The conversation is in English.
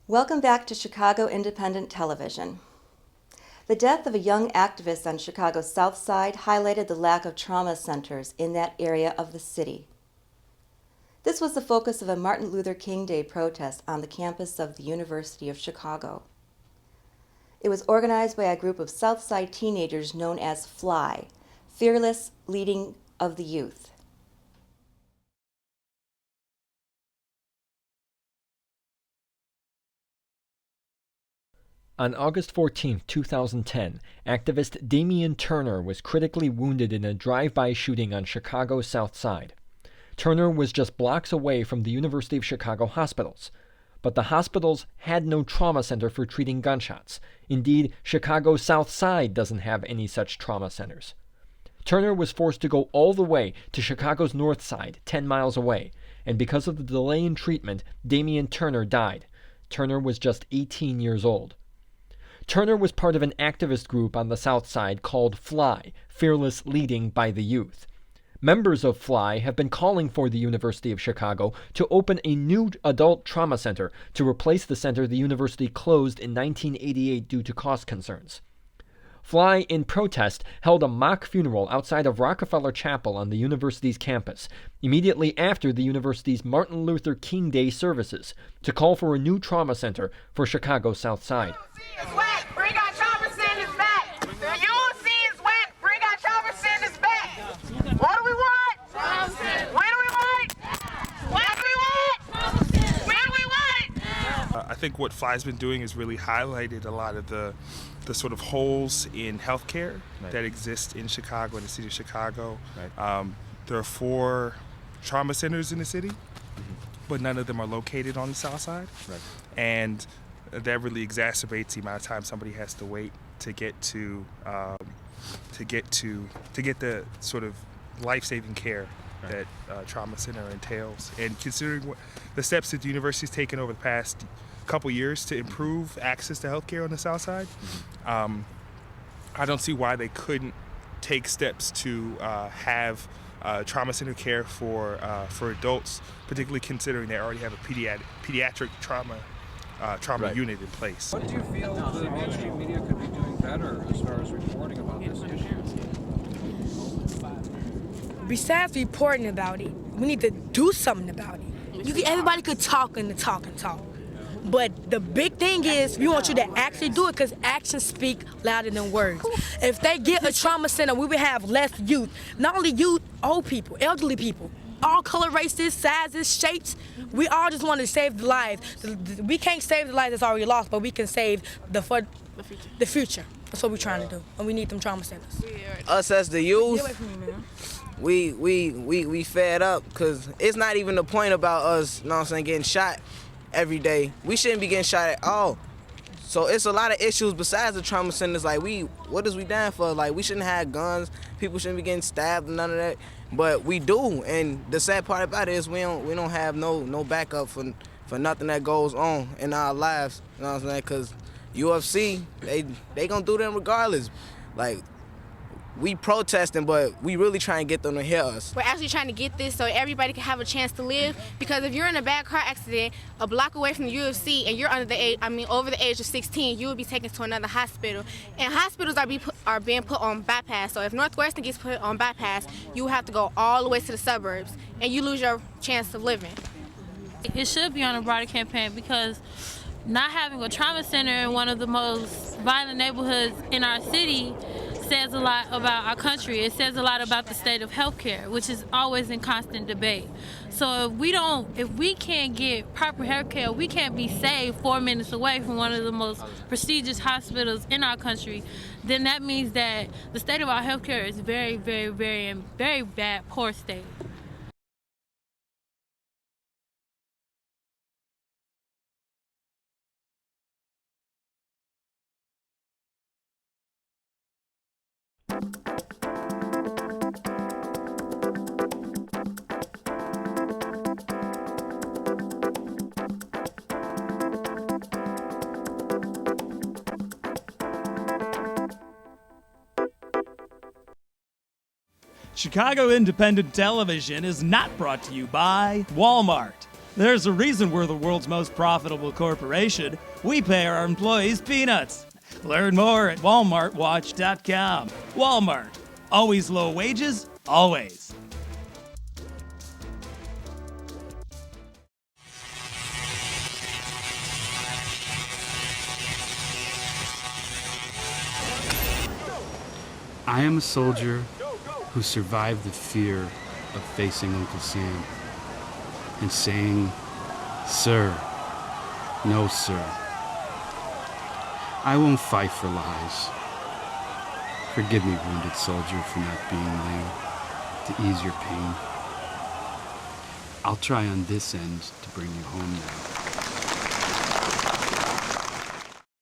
Welcome back to Chicago Independent Television. The death of a young activist on Chicago's South Side highlighted the lack of trauma centers in that area of the city. This was the focus of a Martin Luther King Day protest on the campus of the University of Chicago. It was organized by a group of South Side teenagers known as FLY, Fearless Leading of the Youth. On August 14, 2010, activist Damian Turner was critically wounded in a drive-by shooting on Chicago's South Side. Turner was just blocks away from the University of Chicago hospitals, but the hospitals had no trauma center for treating gunshots. Indeed, Chicago's South Side doesn't have any such trauma centers. Turner was forced to go all the way to Chicago's North Side, 10 miles away, and because of the delay in treatment, Damian Turner died. Turner was just 18 years old. Turner was part of an activist group on the South Side called FLY, Fearless Leading by the Youth. Members of FLY have been calling for the University of Chicago to open a new adult trauma center to replace the center the university closed in 1988 due to cost concerns. FLY, in protest, held a mock funeral outside of Rockefeller Chapel on the university's campus, immediately after the university's Martin Luther King Day services, to call for a new trauma center for Chicago's South Side. Bring our trauma centers back. The UC is wet. Bring our trauma centers back. What do we want? Trauma centers. When do we want? What do we want? When do we want? I think what FLY's been doing is really highlighted a lot of the sort of holes in healthcare that exist in Chicago, in the city of Chicago. There are 4 trauma centers in the city, but none of them are located on the South Side. And that really exacerbates the amount of time somebody has to wait to get the sort of life-saving care that trauma center entails. And considering the steps that the university's taken over the past couple years to improve access to healthcare on the South Side, I don't see why they couldn't take steps to have trauma center care for adults, particularly considering they already have a pediatric trauma unit in place. What do you feel the mainstream media could be doing better as far as reporting about this issue? Besides reporting about it, we need to do something about it. Everybody could talk and talk and talk. But the big thing is, we want you to actually do it because actions speak louder than words. If they get a trauma center, we would have less youth. Not only youth, old people, elderly people. All color, races, sizes, shapes. We all just want to save the lives. We can't save the lives that's already lost, but we can save the future. That's what we're trying to do, and we need them trauma centers. Us as the youth, Get away from me, man. we fed up because it's not even the point about us, you know what I'm saying, getting shot every day. We shouldn't be getting shot at all. So it's a lot of issues besides the trauma centers. Like, what is we down for? Like, we shouldn't have guns. People shouldn't be getting stabbed and none of that. But we do, and the sad part about it is we don't have no backup for nothing that goes on in our lives. You know what I'm saying? Because UFC, they gonna do them regardless. Like, we protesting, but we really trying to get them to hear us. We're actually trying to get this so everybody can have a chance to live, because if you're in a bad car accident a block away from the UFC and you're over the age of 16, you will be taken to another hospital. And hospitals are being put on bypass. So if Northwestern gets put on bypass, you have to go all the way to the suburbs and you lose your chance of living. It should be on a broader campaign, because not having a trauma center in one of the most violent neighborhoods in our city says a lot about our country. It says a lot about the state of healthcare, which is always in constant debate. So if we can't get proper healthcare, we can't be saved 4 minutes away from one of the most prestigious hospitals in our country, then that means that the state of our healthcare is very, very, very, very bad, poor state. Chicago Independent Television is not brought to you by Walmart. There's a reason we're the world's most profitable corporation. We pay our employees peanuts. Learn more at walmartwatch.com. Walmart. Always low wages, always. I am a soldier who survived the fear of facing Uncle Sam and saying, "Sir, no sir. I won't fight for lies. Forgive me, wounded soldier, for not being there to ease your pain. I'll try on this end to bring you home now."